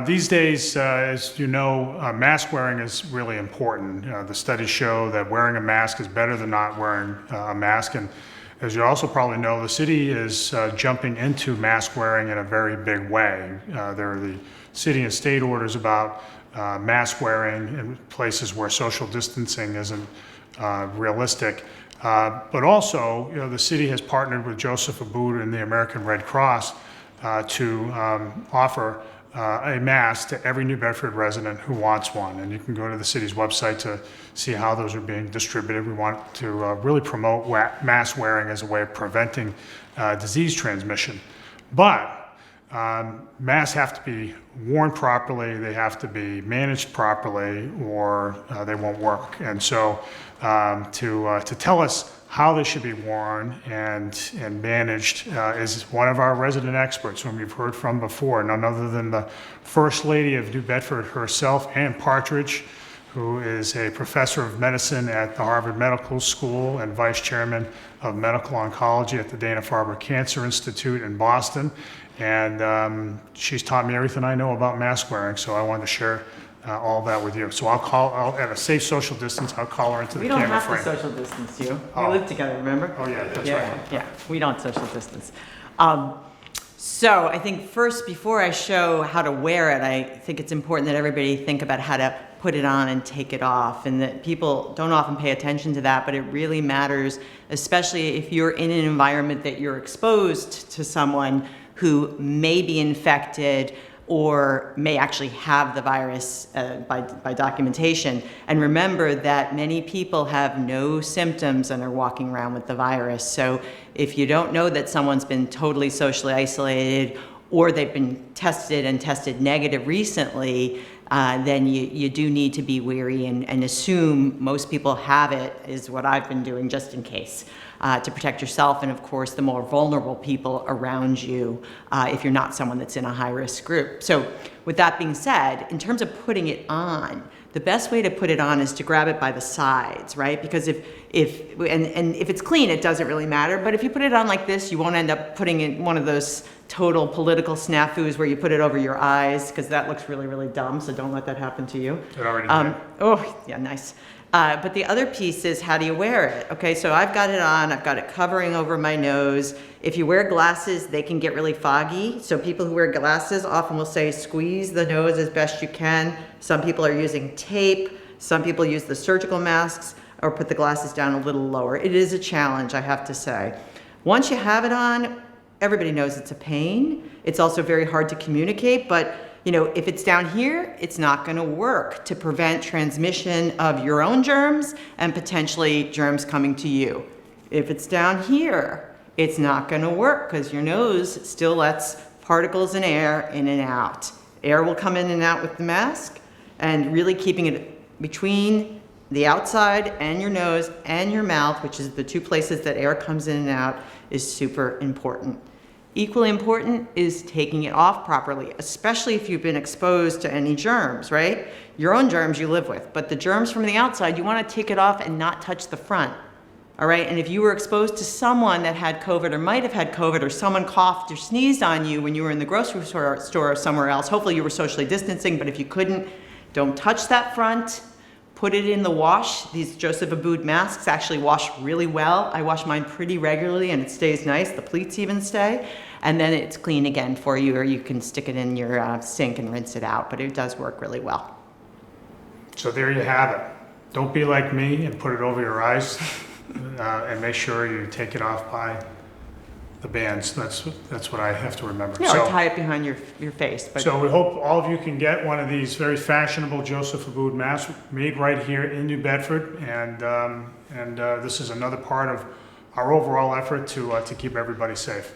These days, as you know, mask wearing is really important. The studies show that wearing a mask is better than not wearing a mask. And as you also probably know, the city is jumping into mask wearing in a very big way. There are the city and state orders about mask wearing in places where social distancing isn't realistic. But also, the city has partnered with Joseph Abboud and the American Red Cross to offer a mask to every New Bedford resident who wants one. And you can go to the city's website to see how those are being distributed. We want to really promote mask wearing as a way of preventing disease transmission. But masks have to be worn properly, they have to be managed properly, or they won't work. And so to tell us how they should be worn and managed is one of our resident experts whom you've heard from before, none other than the First Lady of New Bedford herself, and Partridge, who is a professor of medicine at the Harvard Medical School and vice chairman of medical oncology at the Dana-Farber Cancer Institute in Boston. And she's taught me everything I know about mask wearing, so I wanted to share all that with you. So I'll at a safe social distance, I'll call her into the camera frame. We don't have to social distance you. We live together, remember? Oh yeah, that's right. Yeah, we don't social distance. So I think first, before I show how to wear it, I think it's important that everybody think about how to put it on and take it off, and that people don't often pay attention to that, but it really matters, especially if you're in an environment that you're exposed to someone who may be infected or may actually have the virus by documentation. And remember that many people have no symptoms and are walking around with the virus. So if you don't know that someone's been totally socially isolated, or they've been tested and tested negative recently, then you do need to be wary and assume most people have it, is what I've been doing just in case, to protect yourself and, of course, the more vulnerable people around you if you're not someone that's in a high-risk group. So with that being said, in terms of putting it on, the best way to put it on is to grab it by the sides, right? Because if it's clean, it doesn't really matter. But if you put it on like this, you won't end up putting in one of those total political snafus where you put it over your eyes, because that looks really, really dumb. So don't let that happen to you. It already did. Oh, yeah, nice. But the other piece is, how do you wear it? Okay, so I've got it on, I've got it covering over my nose. If you wear glasses, they can get really foggy. So people who wear glasses often will say, squeeze the nose as best you can. Some people are using tape. Some people use the surgical masks or put the glasses down a little lower. It is a challenge, I have to say. Once you have it on, everybody knows it's a pain. It's also very hard to communicate, but if it's down here, it's not going to work to prevent transmission of your own germs and potentially germs coming to you. If it's down here, it's not going to work because your nose still lets particles and air in and out. Air will come in and out with the mask, and really keeping it between the outside and your nose and your mouth, which is the two places that air comes in and out, is super important. Equally important is taking it off properly, especially if you've been exposed to any germs, right? Your own germs you live with, but the germs from the outside, you want to take it off and not touch the front, all right? And if you were exposed to someone that had COVID or might have had COVID, or someone coughed or sneezed on you when you were in the grocery store or somewhere else, hopefully you were socially distancing, but if you couldn't, don't touch that front. Put it in the wash. These Joseph Abboud masks actually wash really well. I wash mine pretty regularly and it stays nice. The pleats even stay. And then it's clean again for you, or you can stick it in your sink and rinse it out, but it does work really well. So there you have it. Don't be like me and put it over your eyes and make sure you take it off by the bands. That's what I have to remember. Yeah, or tie it behind your face. But so we hope all of you can get one of these very fashionable Joseph Abboud masks made right here in New Bedford, and this is another part of our overall effort to keep everybody safe.